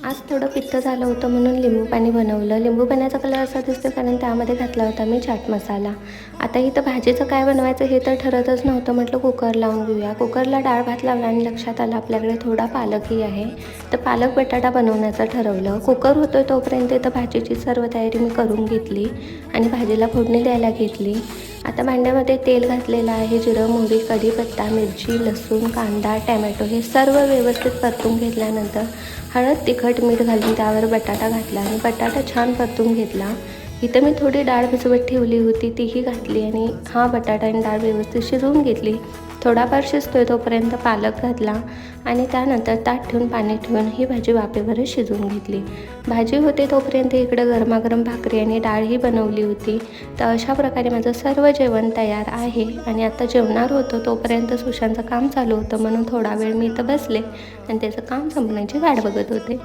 आज थोडं पित्त झालं होतं म्हणून लिंबू पाणी बनवलं. लिंबू पाण्याचा कलर असा दिसतो कारण त्यामध्ये घातला होता मी चाट मसाला. आता इथं भाजीचं काय बनवायचं हे तर ठरतच नव्हतं. म्हटलं कुकर लावून घेऊया. कुकरला डाळ भात लावला आणि लक्षात आलं आपल्याकडे थोडा पालकही आहे. तर पालक बटाटा बनवण्याचं ठरवलं. कुकर होतो तोपर्यंत इथं भाजीची सर्व तयारी मी करून घेतली आणि भाजीला फोडणी द्यायला घेतली. आता भांड्यामध्ये तेल घातलेलं आहे. जिरं, मोहरी, कढीपत्ता, मिरची, लसूण, कांदा, टॅमॅटो हे सर्व व्यवस्थित परतून घेतल्यानंतर हळद, तिखट, मीठ घालून त्यावर बटाटा घातला आणि बटाटा छान परतून घेतला. इथं मी थोडी डाळ भिजवत ठेवली होती तीही घातली आणि बटाटा आणि डाळ व्यवस्थित शिजवून घेतली. थोडाफार शिजतोय तोपर्यंत पालक घातला आणि त्यानंतर ताट ठेवून पाणी ठेवून ही भाजी वाफेवरच शिजवून घेतली. भाजी होते तोपर्यंत इकडं गरमागरम भाकरी आणि डाळही बनवली होती. तर अशा प्रकारे माझं सर्व जेवण तयार आहे आणि आता जेवणार होतं तोपर्यंत सुशांतचं काम चालू होतं म्हणून थोडा वेळ मी इथं बसले आणि त्याचं काम संपण्याची वाट बघत होते.